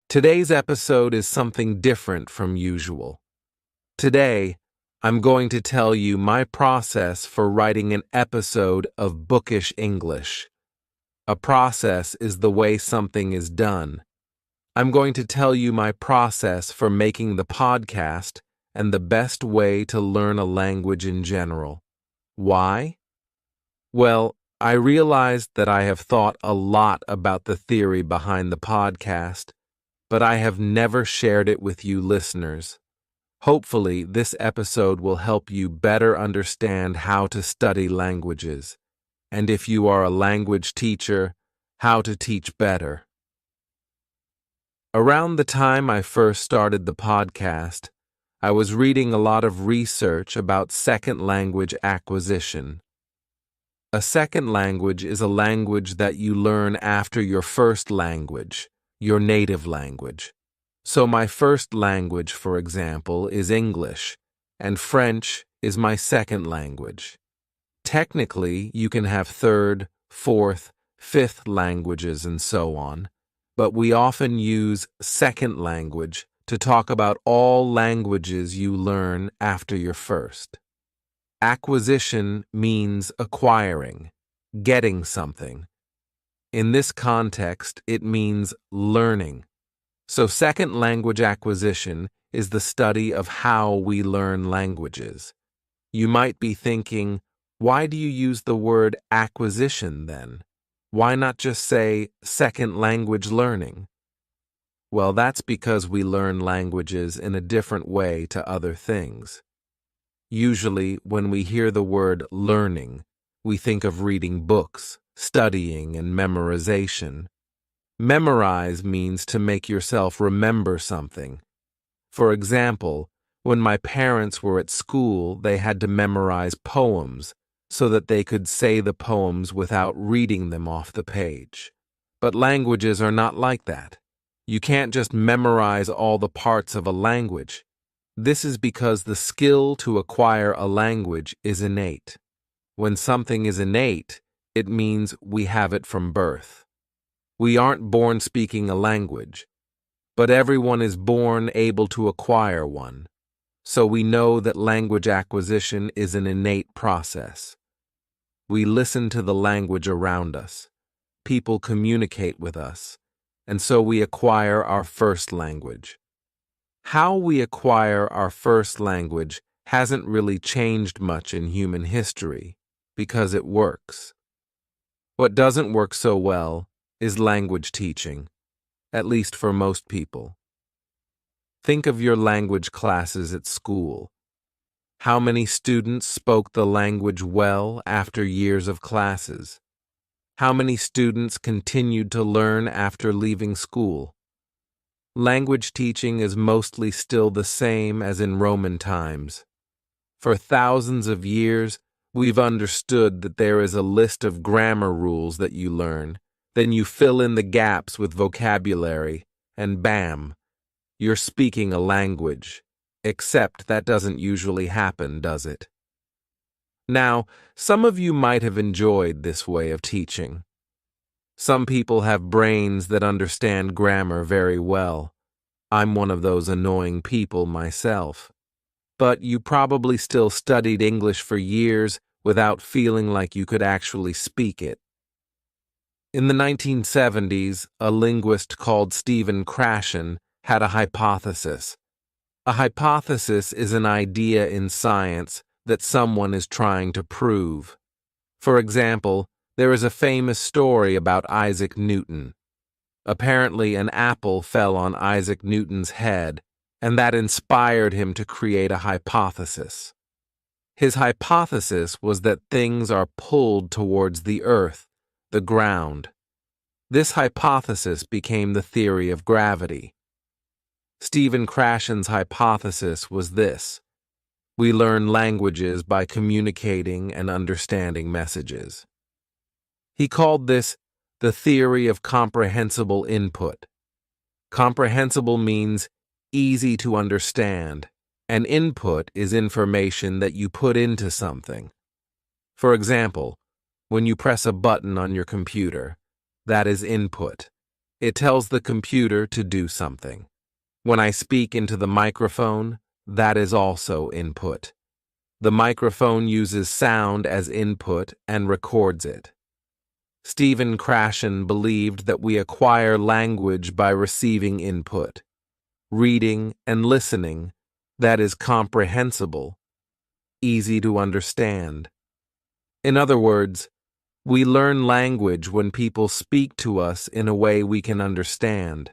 Today's episode is something different from usual. Today, I'm going to tell you my process for writing an episode of Bookish English. A process is the way something is done. I'm going to tell you my process for making the podcast and the best way to learn a language in general. Why? Well, I realized that I have thought a lot about the theory behind the podcast, but I have never shared it with you listeners. Hopefully, this episode will help you better understand how to study languages, and if you are a language teacher, how to teach better. Around the time I first started the podcast, I was reading a lot of research about second language acquisition. A second language is a language that you learn after your first language, your native language. So my first language, for example, is English, and French is my second language. Technically, you can have third, fourth, fifth languages and so on, but we often use second language to talk about all languages you learn after your first. Acquisition means acquiring, getting something. In this context, it means learning. So second language acquisition is the study of how we learn languages. You might be thinking, why do you use the word acquisition then? Why not just say second language learning? Well, that's because we learn languages in a different way to other things. Usually, when we hear the word learning, we think of reading books, studying, and memorization. Memorize means to make yourself remember something. For example, when my parents were at school, they had to memorize poems so that they could say the poems without reading them off the page. But languages are not like that. You can't just memorize all the parts of a language. This is because the skill to acquire a language is innate. When something is innate, it means we have it from birth. We aren't born speaking a language, but everyone is born able to acquire one. So we know that language acquisition is an innate process. We listen to the language around us. People communicate with us, and so we acquire our first language. How we acquire our first language hasn't really changed much in human history, because it works. What doesn't work so well is language teaching, at least for most people. Think of your language classes at school. How many students spoke the language well after years of classes? How many students continued to learn after leaving school? Language teaching is mostly still the same as in Roman times. For thousands of years, we've understood that there is a list of grammar rules that you learn. Then you fill in the gaps with vocabulary, and bam, you're speaking a language. Except that doesn't usually happen, does it? Now, some of you might have enjoyed this way of teaching. Some people have brains that understand grammar very well. I'm one of those annoying people myself. But you probably still studied English for years without feeling like you could actually speak it. In the 1970s, a linguist called Stephen Krashen had a hypothesis. A hypothesis is an idea in science that someone is trying to prove. For example, there is a famous story about Isaac Newton. Apparently, an apple fell on Isaac Newton's head, and that inspired him to create a hypothesis. His hypothesis was that things are pulled towards the earth, the ground. This hypothesis became the theory of gravity. Stephen Krashen's hypothesis was this: we learn languages by communicating and understanding messages. He called this the theory of comprehensible input. Comprehensible means easy to understand, and input is information that you put into something. For example, when you press a button on your computer, that is input. It tells the computer to do something. When I speak into the microphone, that is also input. The microphone uses sound as input and records it. Stephen Krashen believed that we acquire language by receiving input, reading and listening that is comprehensible, easy to understand. In other words, we learn language when people speak to us in a way we can understand.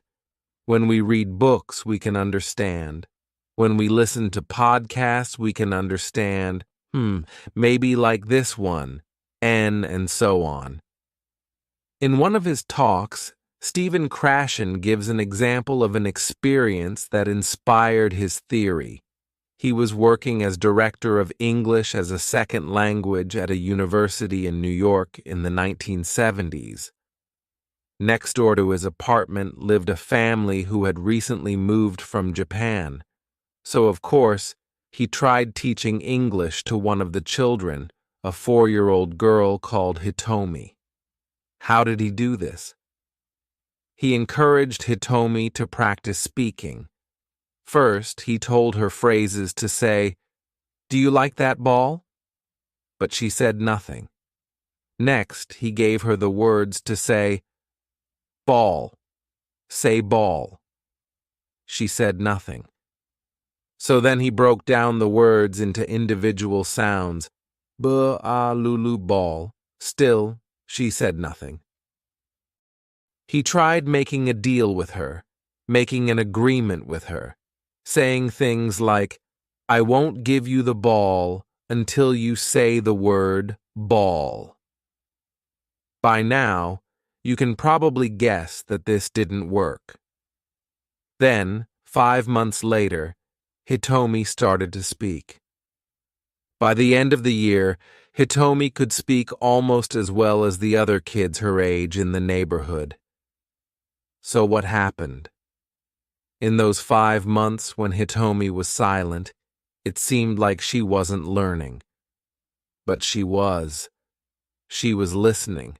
When we read books, we can understand. When we listen to podcasts, we can understand, maybe like this one, and so on. In one of his talks, Stephen Krashen gives an example of an experience that inspired his theory. He was working as director of English as a second language at a university in New York in the 1970s. Next door to his apartment lived a family who had recently moved from Japan. So, of course, he tried teaching English to one of the children, a 4-year-old girl called Hitomi. How did he do this? He encouraged Hitomi to practice speaking. First, he told her phrases to say, "Do you like that ball?" But she said nothing. Next, he gave her the words to say, "Ball. Say ball." She said nothing. So then he broke down the words into individual sounds. B-a-lulu ball. Still, she said nothing. He tried making a deal with her, making an agreement with her, saying things like, "I won't give you the ball until you say the word ball." By now, you can probably guess that this didn't work. Then, 5 months later, Hitomi started to speak. By the end of the year, Hitomi could speak almost as well as the other kids her age in the neighborhood. So what happened? In those 5 months when Hitomi was silent, it seemed like she wasn't learning. But she was. She was listening.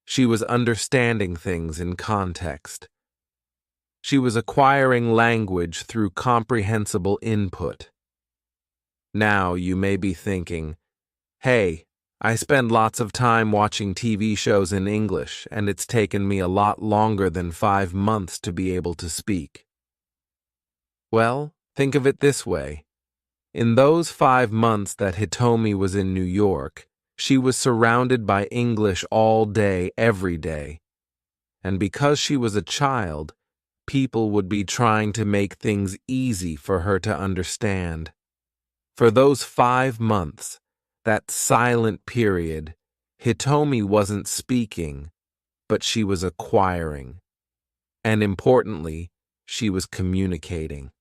She was understanding things in context. She was acquiring language through comprehensible input. Now you may be thinking, "Hey, I spend lots of time watching TV shows in English, and it's taken me a lot longer than 5 months to be able to speak." Well, think of it this way. In those 5 months that Hitomi was in New York, she was surrounded by English all day, every day. And because she was a child, people would be trying to make things easy for her to understand. For those 5 months, that silent period, Hitomi wasn't speaking, but she was acquiring. And importantly, she was communicating.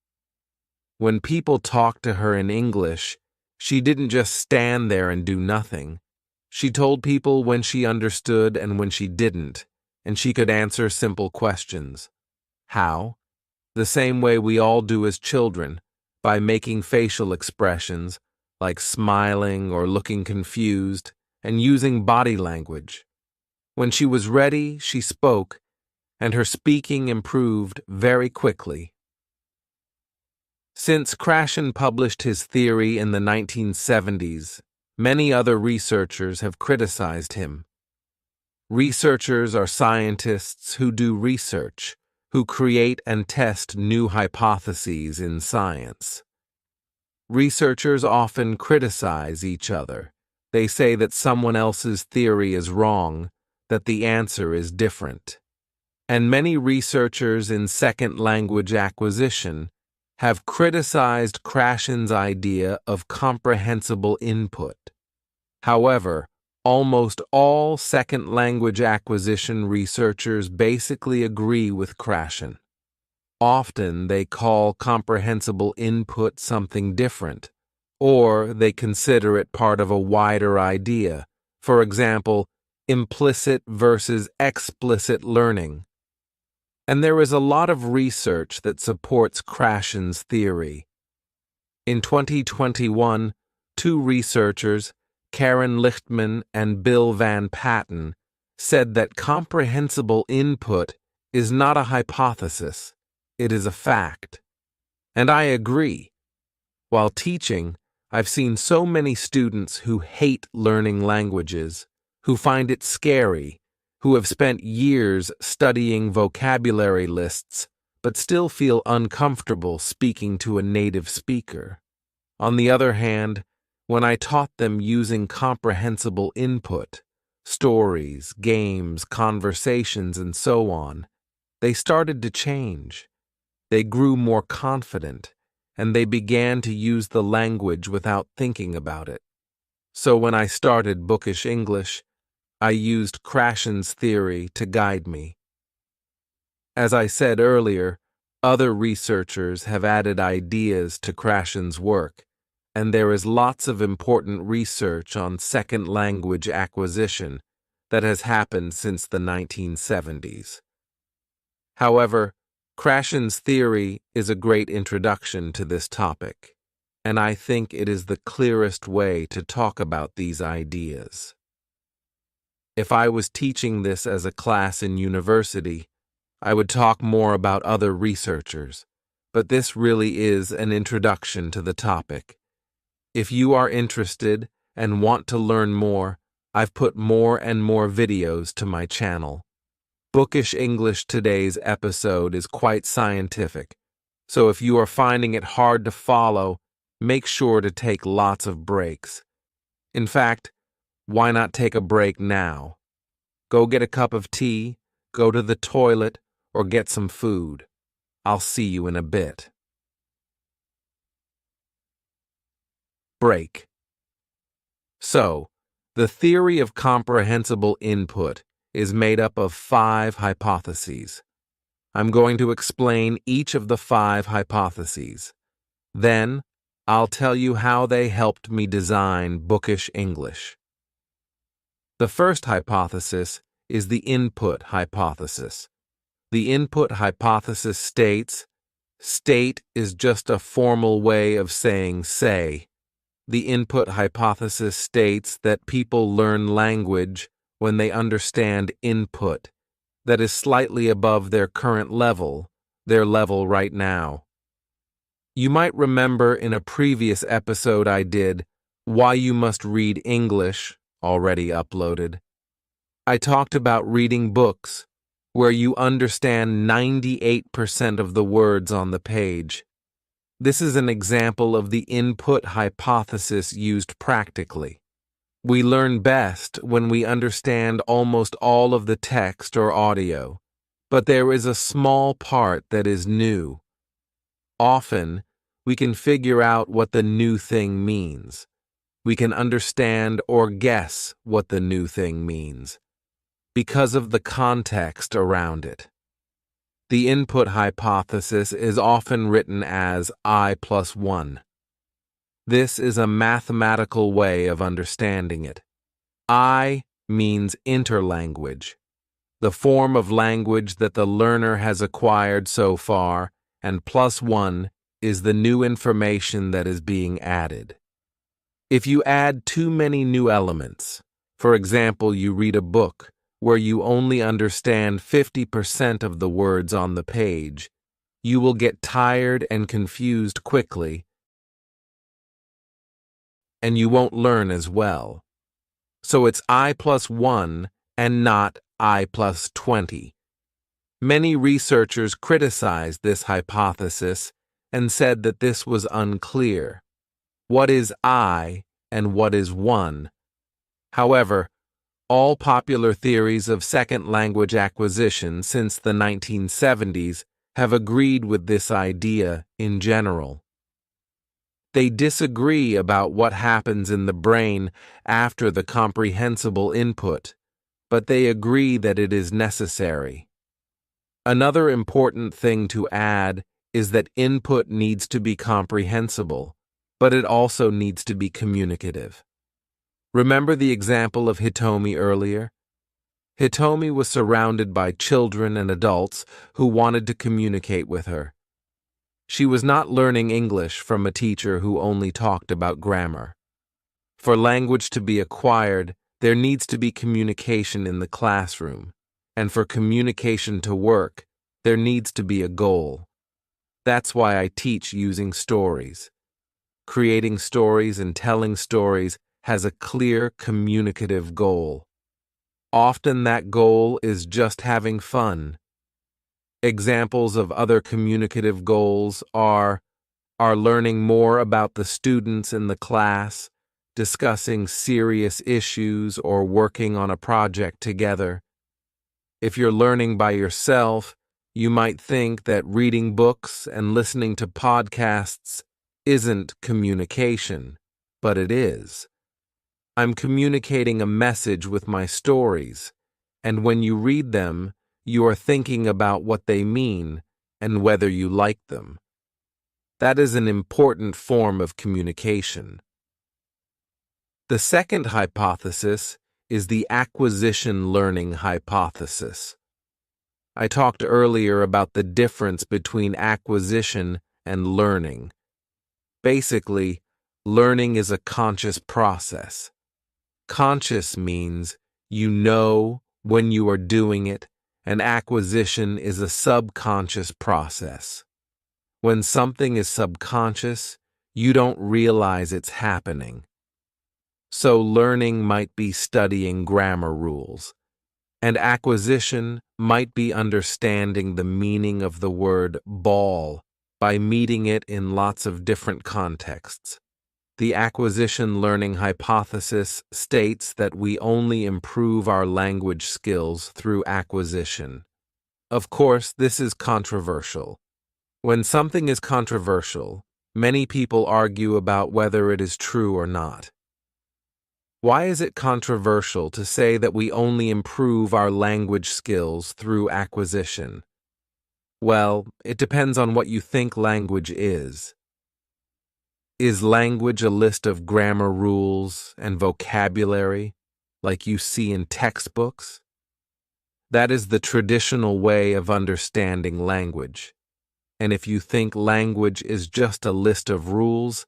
When people talked to her in English, she didn't just stand there and do nothing. She told people when she understood and when she didn't, and she could answer simple questions. How? The same way we all do as children, by making facial expressions, like smiling or looking confused, and using body language. When she was ready, she spoke, and her speaking improved very quickly. Since Krashen published his theory in the 1970s, many other researchers have criticized him. Researchers are scientists who do research, who create and test new hypotheses in science. Researchers often criticize each other. They say that someone else's theory is wrong, that the answer is different. And many researchers in second language acquisition have criticized Krashen's idea of comprehensible input. However, almost all second language acquisition researchers basically agree with Krashen. Often they call comprehensible input something different, or they consider it part of a wider idea, for example, implicit versus explicit learning. And there is a lot of research that supports Krashen's theory. In 2021, 2 researchers, Karen Lichtman and Bill Van Patten, said that comprehensible input is not a hypothesis, it is a fact. And I agree. While teaching, I've seen so many students who hate learning languages, who find it scary, who have spent years studying vocabulary lists, but still feel uncomfortable speaking to a native speaker. On the other hand, when I taught them using comprehensible input, stories, games, conversations, and so on, they started to change. They grew more confident, and they began to use the language without thinking about it. So when I started Bookish English, I used Krashen's theory to guide me. As I said earlier, other researchers have added ideas to Krashen's work, and there is lots of important research on second language acquisition that has happened since the 1970s. However, Krashen's theory is a great introduction to this topic, and I think it is the clearest way to talk about these ideas. If I was teaching this as a class in university, I would talk more about other researchers, but this really is an introduction to the topic. If you are interested and want to learn more, I've put more and more videos to my channel. Bookish English today's episode is quite scientific, so if you are finding it hard to follow, make sure to take lots of breaks. In fact, why not take a break now? Go get a cup of tea, go to the toilet, or get some food. I'll see you in a bit. Break. So, the theory of comprehensible input is made up of 5 hypotheses. I'm going to explain each of the 5 hypotheses. Then, I'll tell you how they helped me design Bookish English. The first hypothesis is the input hypothesis. The input hypothesis states, state is just a formal way of saying say. The input hypothesis states that people learn language when they understand input that is slightly above their current level, their level right now. You might remember in a previous episode I did, Why You Must Read English, already uploaded. I talked about reading books where you understand 98% of the words on the page. This is an example of the input hypothesis used practically. We learn best when we understand almost all of the text or audio, but there is a small part that is new. Often, we can figure out what the new thing means. We can understand or guess what the new thing means because of the context around it. The input hypothesis is often written as I plus 1. This is a mathematical way of understanding it. I means interlanguage, the form of language that the learner has acquired so far, and plus 1 is the new information that is being added. If you add too many new elements, for example, you read a book where you only understand 50% of the words on the page, you will get tired and confused quickly, and you won't learn as well. So it's I plus 1 and not I plus 20. Many researchers criticized this hypothesis and said that this was unclear. What is I and what is 1? However, all popular theories of second language acquisition since the 1970s have agreed with this idea in general. They disagree about what happens in the brain after the comprehensible input, but they agree that it is necessary. Another important thing to add is that input needs to be comprehensible, but it also needs to be communicative. Remember the example of Hitomi earlier? Hitomi was surrounded by children and adults who wanted to communicate with her. She was not learning English from a teacher who only talked about grammar. For language to be acquired, there needs to be communication in the classroom. And for communication to work, there needs to be a goal. That's why I teach using stories. Creating stories and telling stories has a clear communicative goal. Often that goal is just having fun. Examples of other communicative goals are learning more about the students in the class, discussing serious issues, or working on a project together. If you're learning by yourself, you might think that reading books and listening to podcasts isn't communication, but it is. I'm communicating a message with my stories, and when you read them, you are thinking about what they mean and whether you like them. That is an important form of communication. The second hypothesis is the acquisition learning hypothesis. I talked earlier about the difference between acquisition and learning. Basically, learning is a conscious process. Conscious means you know when you are doing it, and acquisition is a subconscious process. When something is subconscious, you don't realize it's happening. So learning might be studying grammar rules, and acquisition might be understanding the meaning of the word ball by meeting it in lots of different contexts. The acquisition learning hypothesis states that we only improve our language skills through acquisition. Of course, this is controversial. When something is controversial, many people argue about whether it is true or not. Why is it controversial to say that we only improve our language skills through acquisition? Well, it depends on what you think language is. Is language a list of grammar rules and vocabulary, like you see in textbooks? That is the traditional way of understanding language. And if you think language is just a list of rules,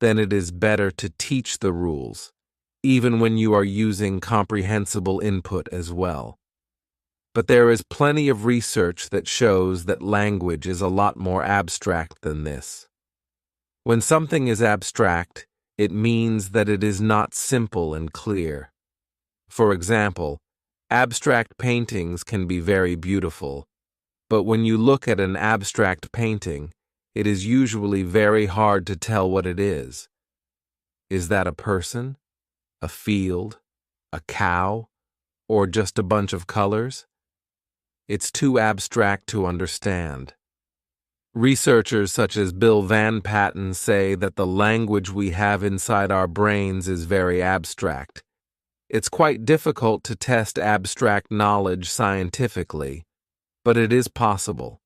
then it is better to teach the rules, even when you are using comprehensible input as well. But there is plenty of research that shows that language is a lot more abstract than this. When something is abstract, it means that it is not simple and clear. For example, abstract paintings can be very beautiful, but when you look at an abstract painting, it is usually very hard to tell what it is. Is that a person, a field, a cow, or just a bunch of colors? It's too abstract to understand. Researchers such as Bill Van Patten say that the language we have inside our brains is very abstract. It's quite difficult to test abstract knowledge scientifically, but it is possible.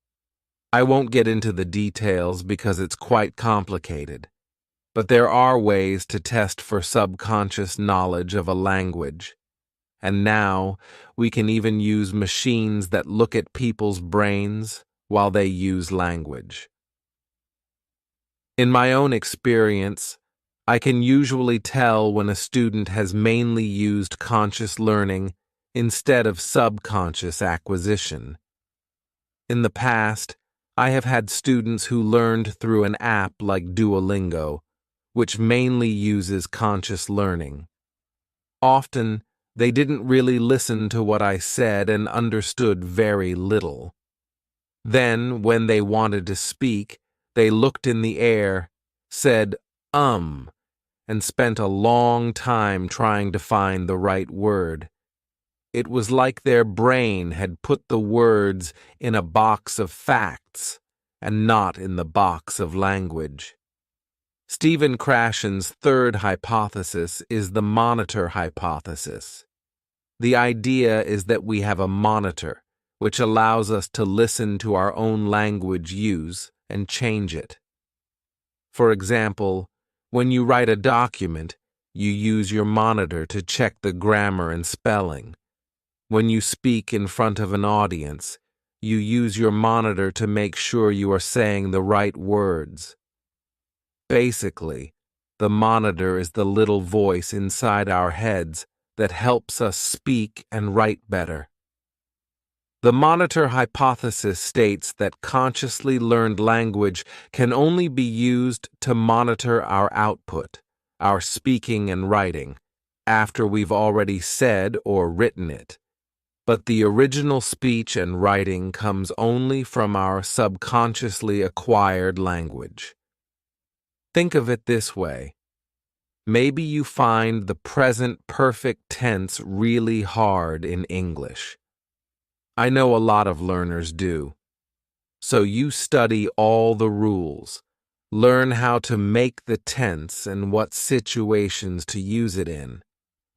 I won't get into the details because it's quite complicated, but there are ways to test for subconscious knowledge of a language. And now, we can even use machines that look at people's brains while they use language. In my own experience, I can usually tell when a student has mainly used conscious learning instead of subconscious acquisition. In the past, I have had students who learned through an app like Duolingo, which mainly uses conscious learning. Often, they didn't really listen to what I said and understood very little. Then, when they wanted to speak, they looked in the air, said, and spent a long time trying to find the right word. It was like their brain had put the words in a box of facts and not in the box of language. Stephen Krashen's third hypothesis is the monitor hypothesis. The idea is that we have a monitor, which allows us to listen to our own language use and change it. For example, when you write a document, you use your monitor to check the grammar and spelling. When you speak in front of an audience, you use your monitor to make sure you are saying the right words. Basically, the monitor is the little voice inside our heads that helps us speak and write better. The monitor hypothesis states that consciously learned language can only be used to monitor our output, our speaking and writing, after we've already said or written it. But the original speech and writing comes only from our subconsciously acquired language. Think of it this way. Maybe you find the present perfect tense really hard in English. I know a lot of learners do. So you study all the rules, learn how to make the tense and what situations to use it in.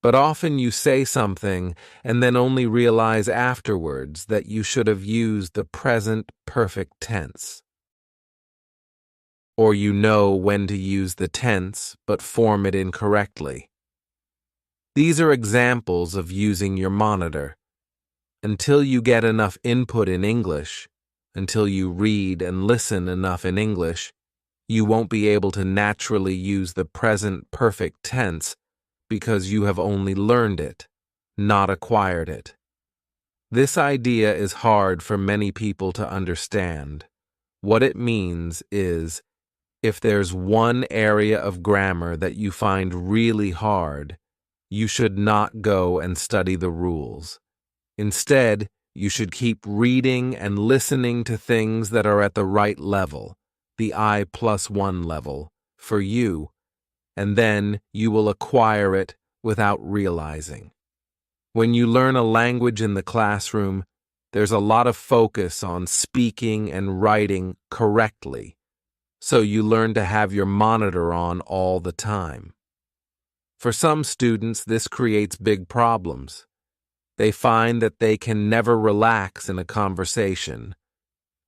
But often you say something and then only realize afterwards that you should have used the present perfect tense. Or you know when to use the tense but form it incorrectly. These are examples of using your monitor. Until you get enough input in English, until you read and listen enough in English, you won't be able to naturally use the present perfect tense because you have only learned it, not acquired it. This idea is hard for many people to understand. What it means is, if there's one area of grammar that you find really hard, you should not go and study the rules. Instead, you should keep reading and listening to things that are at the right level, the I+1 level, for you, and then you will acquire it without realizing. When you learn a language in the classroom, there's a lot of focus on speaking and writing correctly, so you learn to have your monitor on all the time. For some students, this creates big problems. They find that they can never relax in a conversation.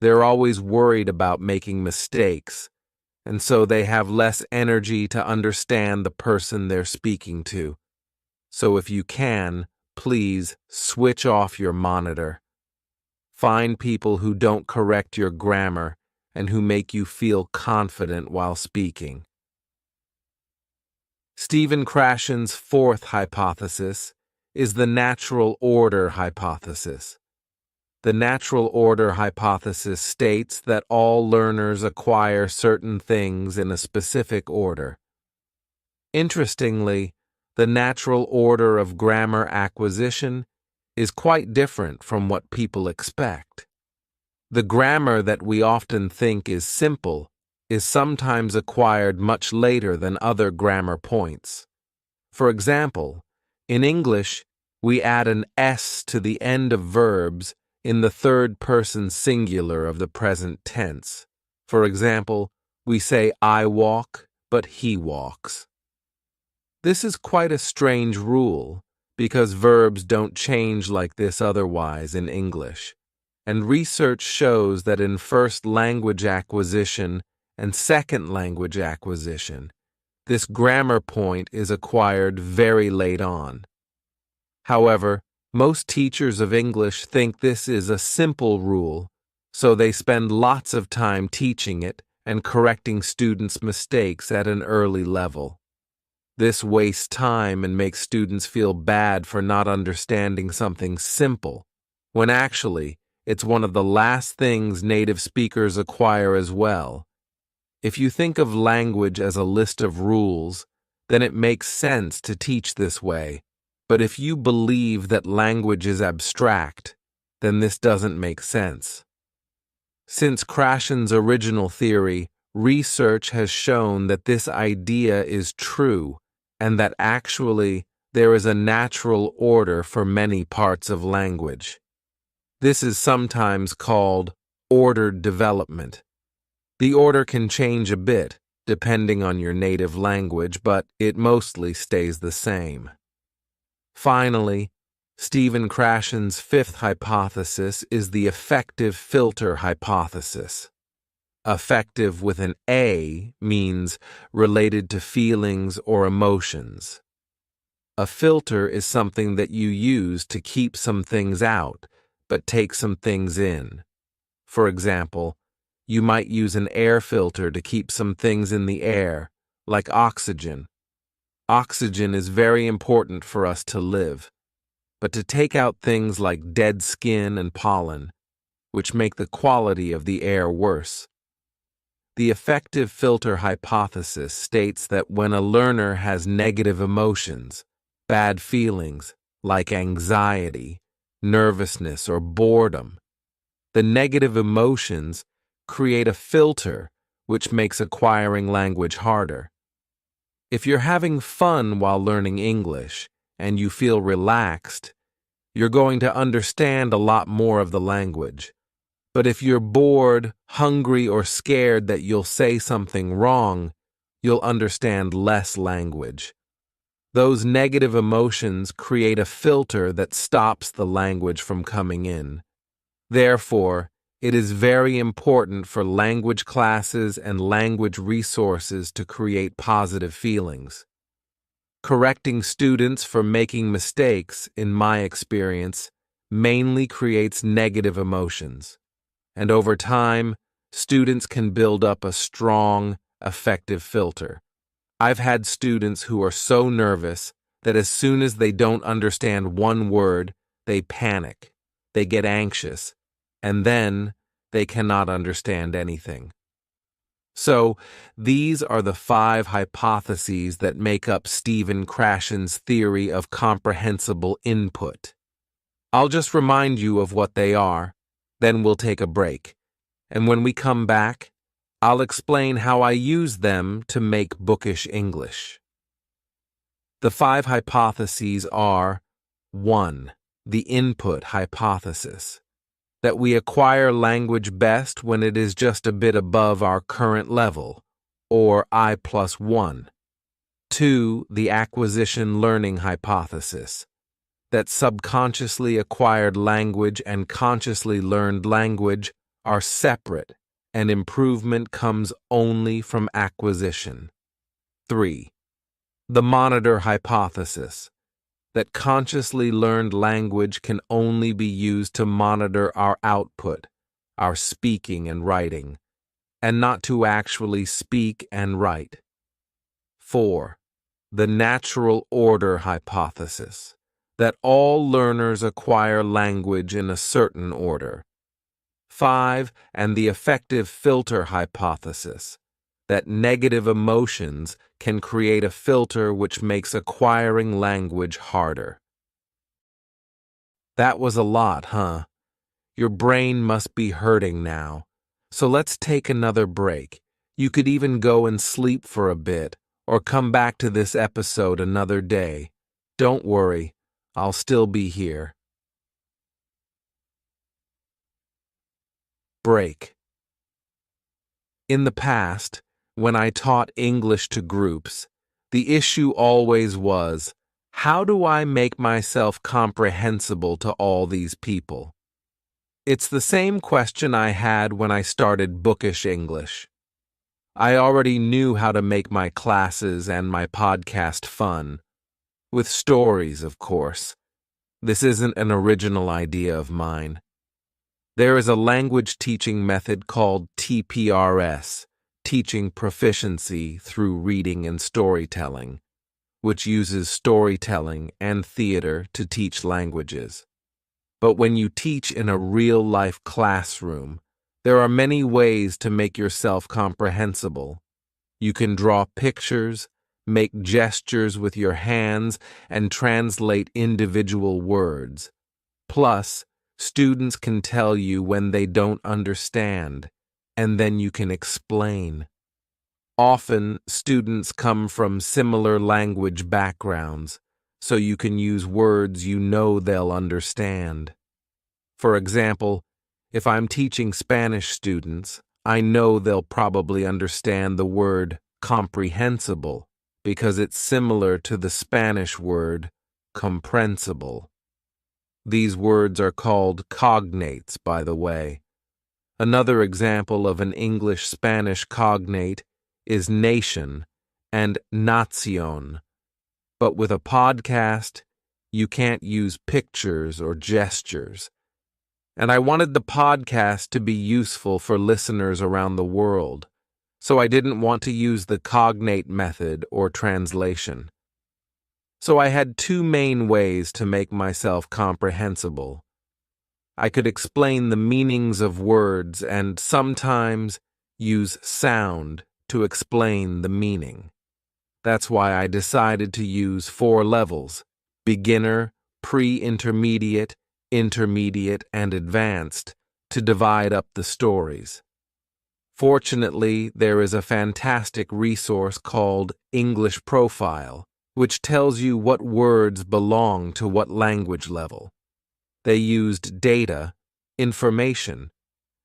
They're always worried about making mistakes, and so they have less energy to understand the person they're speaking to. So if you can, please switch off your monitor. Find people who don't correct your grammar and who make you feel confident while speaking. Stephen Krashen's fourth hypothesis is the natural order hypothesis. The natural order hypothesis states that all learners acquire certain things in a specific order. Interestingly, the natural order of grammar acquisition is quite different from what people expect. The grammar that we often think is simple is sometimes acquired much later than other grammar points. For example, in English, we add an S to the end of verbs in the third person singular of the present tense. For example, we say I walk, but he walks. This is quite a strange rule because verbs don't change like this otherwise in English, and research shows that in first language acquisition and second language acquisition, this grammar point is acquired very late on. However, most teachers of English think this is a simple rule, so they spend lots of time teaching it and correcting students' mistakes at an early level. This wastes time and makes students feel bad for not understanding something simple, when actually it's one of the last things native speakers acquire as well. If you think of language as a list of rules, then it makes sense to teach this way. But if you believe that language is abstract, then this doesn't make sense. Since Krashen's original theory, research has shown that this idea is true and that actually there is a natural order for many parts of language. This is sometimes called ordered development. The order can change a bit, depending on your native language, but it mostly stays the same. Finally, Stephen Krashen's fifth hypothesis is the affective filter hypothesis. Affective with an A means related to feelings or emotions. A filter is something that you use to keep some things out, but take some things in. For example, you might use an air filter to keep some things in the air, like oxygen. Oxygen is very important for us to live. but to take out things like dead skin and pollen, which make the quality of the air worse. The effective filter hypothesis states that when a learner has negative emotions, bad feelings like anxiety, nervousness, or boredom, the negative emotions create a filter which makes acquiring language harder. If you're having fun while learning English and you feel relaxed, you're going to understand a lot more of the language. But if you're bored, hungry, or scared that you'll say something wrong, you'll understand less language. Those negative emotions create a filter that stops the language from coming in. Therefore, it is very important for language classes and language resources to create positive feelings. Correcting students for making mistakes, in my experience, mainly creates negative emotions. And over time, students can build up a strong, effective filter. I've had students who are so nervous that as soon as they don't understand one word, they panic, they get anxious, and then they cannot understand anything. So, these are the 5 hypotheses that make up Stephen Krashen's theory of comprehensible input. I'll just remind you of what they are, then we'll take a break. And when we come back, I'll explain how I use them to make bookish English. The 5 hypotheses are: 1. The input hypothesis, that we acquire language best when it is just a bit above our current level, or I+1. 2. The acquisition learning hypothesis, that subconsciously acquired language and consciously learned language are separate, and improvement comes only from acquisition. 3. The monitor hypothesis, that consciously learned language can only be used to monitor our output, our speaking and writing, and not to actually speak and write. 4. The natural order hypothesis, that all learners acquire language in a certain order. 5. And the effective filter hypothesis, that negative emotions can create a filter which makes acquiring language harder. That was a lot, huh? Your brain must be hurting now. So let's take another break. You could even go and sleep for a bit, or come back to this episode another day. Don't worry, I'll still be here. Break. In the past, when I taught English to groups, the issue always was, how do I make myself comprehensible to all these people? It's the same question I had when I started Bookish English. I already knew how to make my classes and my podcast fun. With stories, of course. This isn't an original idea of mine. There is a language teaching method called TPRS, Teaching Proficiency Through Reading and Storytelling, which uses storytelling and theater to teach languages. But when you teach in a real-life classroom, there are many ways to make yourself comprehensible. You can draw pictures, make gestures with your hands, and translate individual words. Plus, students can tell you when they don't understand, and then you can explain. Often, students come from similar language backgrounds, so you can use words you know they'll understand. For example, if I'm teaching Spanish students, I know they'll probably understand the word comprehensible because it's similar to the Spanish word comprensible. These words are called cognates, by the way. Another example of an English-Spanish cognate is nation and nación. But with a podcast, you can't use pictures or gestures. And I wanted the podcast to be useful for listeners around the world, so I didn't want to use the cognate method or translation. So I had two main ways to make myself comprehensible. I could explain the meanings of words and sometimes use sound to explain the meaning. That's why I decided to use 4 levels: beginner, pre-intermediate, intermediate, and advanced, to divide up the stories. Fortunately, there is a fantastic resource called English Profile, which tells you what words belong to what language level. They used data, information.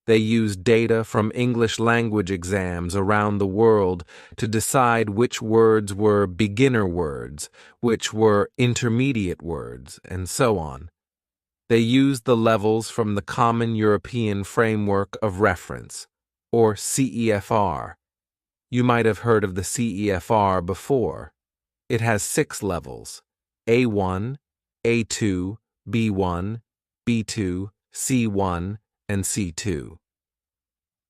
They used data from English language exams around the world to decide which words were beginner words, which were intermediate words, and so on. They used the levels from the Common European Framework of Reference, or CEFR. You might have heard of the CEFR before. It has 6 levels: A1, A2, B1, B2, C1, and C2.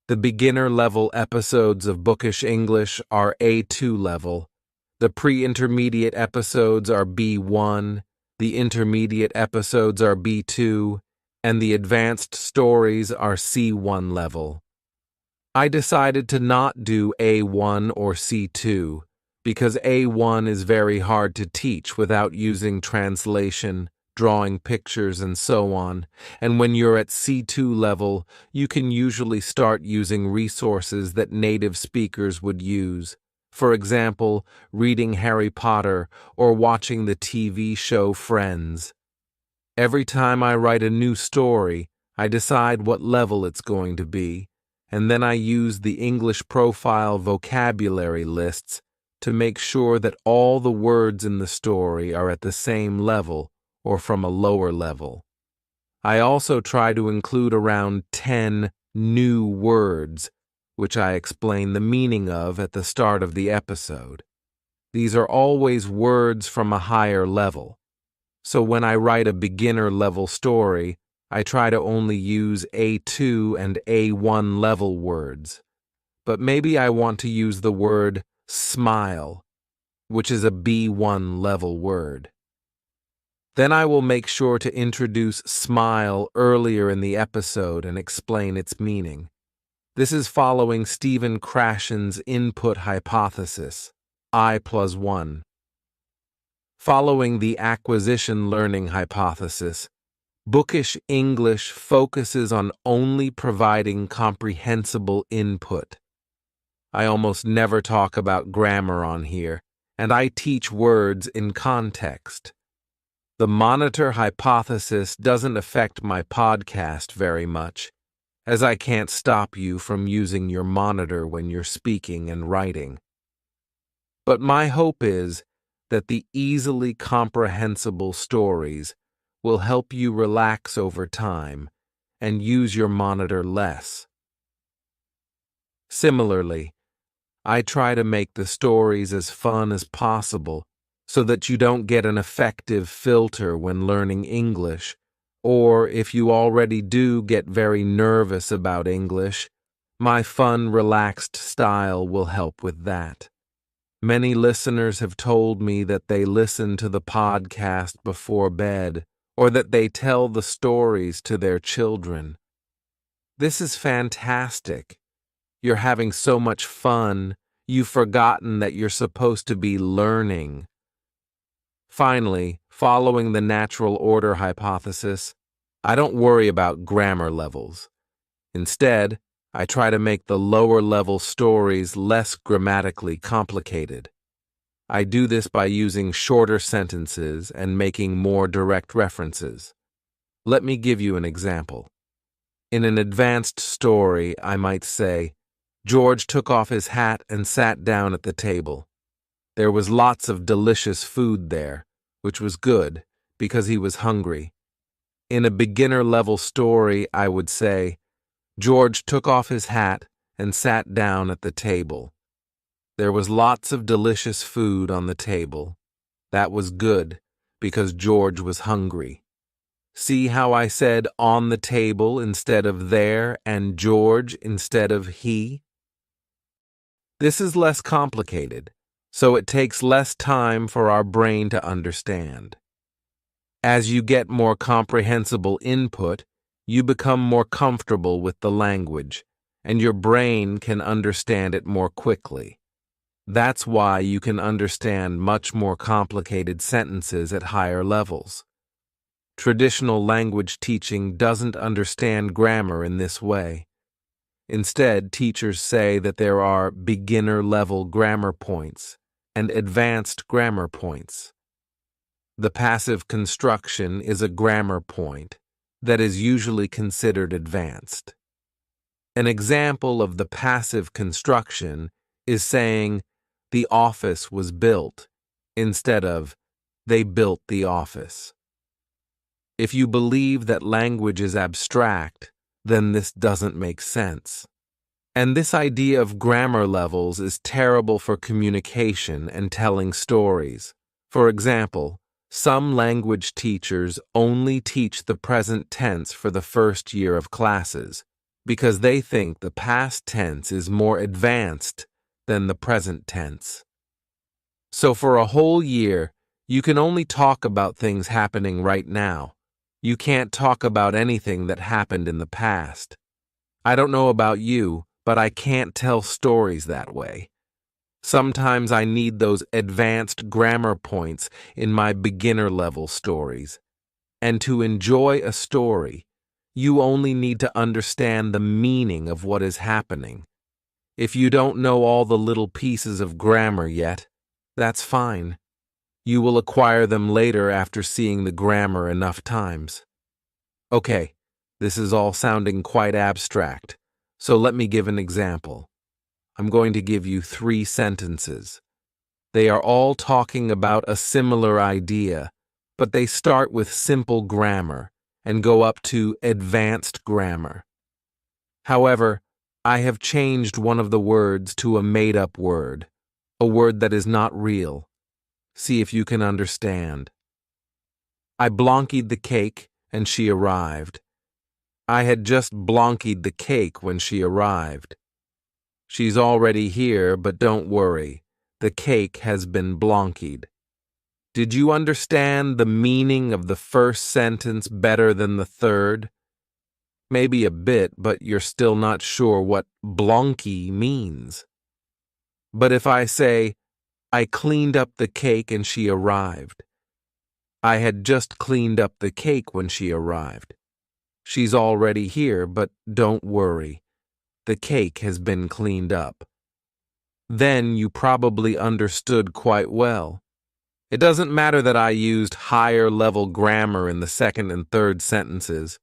The beginner level episodes of Bookish English are A2 level, the pre-intermediate episodes are B1, the intermediate episodes are B2, and the advanced stories are C1 level. I decided to not do A1 or C2 because A1 is very hard to teach without using translation, drawing pictures, and so on, and when you're at C2 level, you can usually start using resources that native speakers would use. For example, reading Harry Potter or watching the TV show Friends. Every time I write a new story, I decide what level it's going to be, and then I use the English Profile vocabulary lists to make sure that all the words in the story are at the same level or from a lower level. I also try to include around 10 new words, which I explain the meaning of at the start of the episode. These are always words from a higher level. So when I write a beginner level story, I try to only use A2 and A1 level words. But maybe I want to use the word smile, which is a B1 level word. Then I will make sure to introduce smile earlier in the episode and explain its meaning. This is following Stephen Krashen's input hypothesis, I+1. Following the acquisition learning hypothesis, Bookish English focuses on only providing comprehensible input. I almost never talk about grammar on here, and I teach words in context. The monitor hypothesis doesn't affect my podcast very much, as I can't stop you from using your monitor when you're speaking and writing. But my hope is that the easily comprehensible stories will help you relax over time and use your monitor less. Similarly, I try to make the stories as fun as possible so that you don't get an effective filter when learning English, or if you already do get very nervous about English, my fun, relaxed style will help with that. Many listeners have told me that they listen to the podcast before bed, or that they tell the stories to their children. This is fantastic. You're having so much fun, you've forgotten that you're supposed to be learning. Finally, following the natural order hypothesis, I don't worry about grammar levels. Instead, I try to make the lower level stories less grammatically complicated. I do this by using shorter sentences and making more direct references. Let me give you an example. In an advanced story, I might say, George took off his hat and sat down at the table. There was lots of delicious food there, which was good because he was hungry. In a beginner-level story, I would say, George took off his hat and sat down at the table. There was lots of delicious food on the table. That was good because George was hungry. See how I said on the table instead of there and George instead of he? This is less complicated, so it takes less time for our brain to understand. As you get more comprehensible input, you become more comfortable with the language, and your brain can understand it more quickly. That's why you can understand much more complicated sentences at higher levels. Traditional language teaching doesn't understand grammar in this way. Instead, teachers say that there are beginner-level grammar points and advanced grammar points. The passive construction is a grammar point that is usually considered advanced. An example of the passive construction is saying, "The office was built," instead of, "They built the office." If you believe that language is abstract, then this doesn't make sense. And this idea of grammar levels is terrible for communication and telling stories. For example, some language teachers only teach the present tense for the first year of classes because they think the past tense is more advanced than the present tense. So for a whole year, you can only talk about things happening right now. You can't talk about anything that happened in the past. I don't know about you, but I can't tell stories that way. Sometimes I need those advanced grammar points in my beginner-level stories. And to enjoy a story, you only need to understand the meaning of what is happening. If you don't know all the little pieces of grammar yet, that's fine. You will acquire them later after seeing the grammar enough times. Okay, this is all sounding quite abstract, so let me give an example. I'm going to give you 3 sentences. They are all talking about a similar idea, but they start with simple grammar and go up to advanced grammar. However, I have changed one of the words to a made-up word, a word that is not real. See if you can understand. I blonkied the cake and she arrived. I had just blonkied the cake when she arrived. She's already here, but don't worry. The cake has been blonkied. Did you understand the meaning of the first sentence better than the third? Maybe a bit, but you're still not sure what blonky means. But if I say, I cleaned up the cake and she arrived. I had just cleaned up the cake when she arrived. She's already here, but don't worry. The cake has been cleaned up. Then you probably understood quite well. It doesn't matter that I used higher level grammar in the second and third sentences.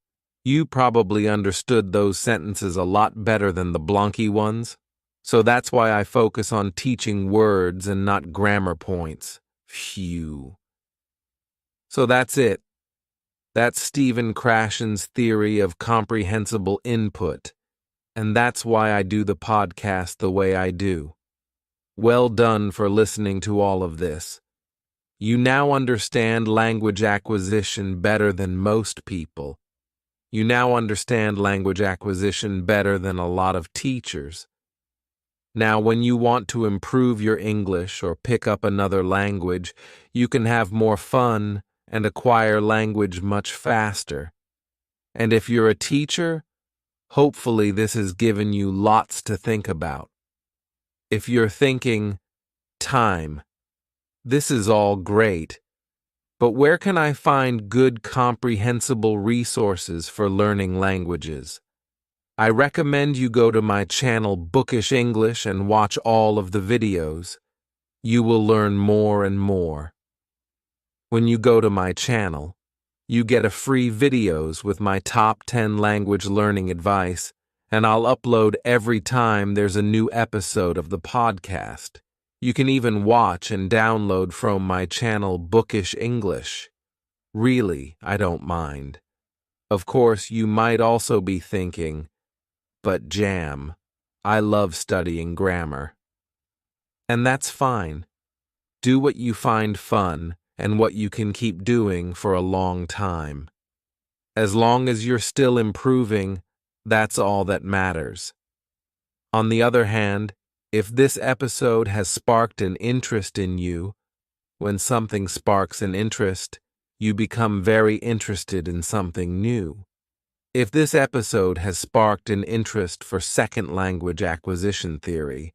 You probably understood those sentences a lot better than the blonky ones. So that's why I focus on teaching words and not grammar points. Phew. So that's it. That's Stephen Krashen's theory of comprehensible input. And that's why I do the podcast the way I do. Well done for listening to all of this. You now understand language acquisition better than most people. You now understand language acquisition better than a lot of teachers. Now, when you want to improve your English or pick up another language, you can have more fun and acquire language much faster. And if you're a teacher, hopefully this has given you lots to think about. If you're thinking, time, this is all great, but where can I find good comprehensible resources for learning languages? I recommend you go to my channel Bookish English and watch all of the videos. You will learn more and more. When you go to my channel, you get a free videos with my top 10 language learning advice, and I'll upload every time there's a new episode of the podcast. You can even watch and download from my channel Bookish English. Really, I don't mind. Of course, you might also be thinking, but Jam, I love studying grammar. And that's fine. Do what you find fun and what you can keep doing for a long time. As long as you're still improving, that's all that matters. On the other hand, If this episode has sparked an interest in you, when something sparks an interest, you become very interested in something new. If this episode has sparked an interest for second language acquisition theory,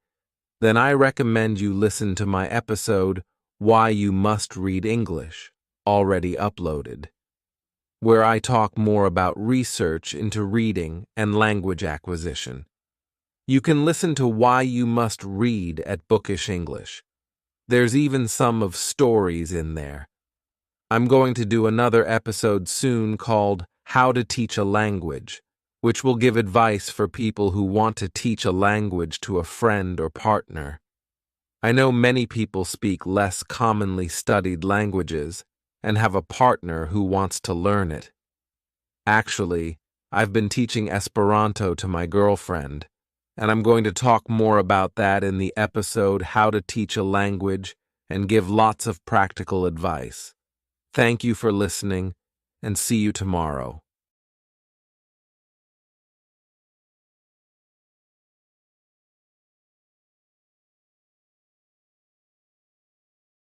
then I recommend you listen to my episode, Why You Must Read English, already uploaded, where I talk more about research into reading and language acquisition. You can listen to Why You Must Read at Bookish English. There's even some of stories in there. I'm going to do another episode soon called How to Teach a Language, which will give advice for people who want to teach a language to a friend or partner. I know many people speak less commonly studied languages and have a partner who wants to learn it. Actually, I've been teaching Esperanto to my girlfriend, and I'm going to talk more about that in the episode How to Teach a Language and give lots of practical advice. Thank you for listening, and see you tomorrow.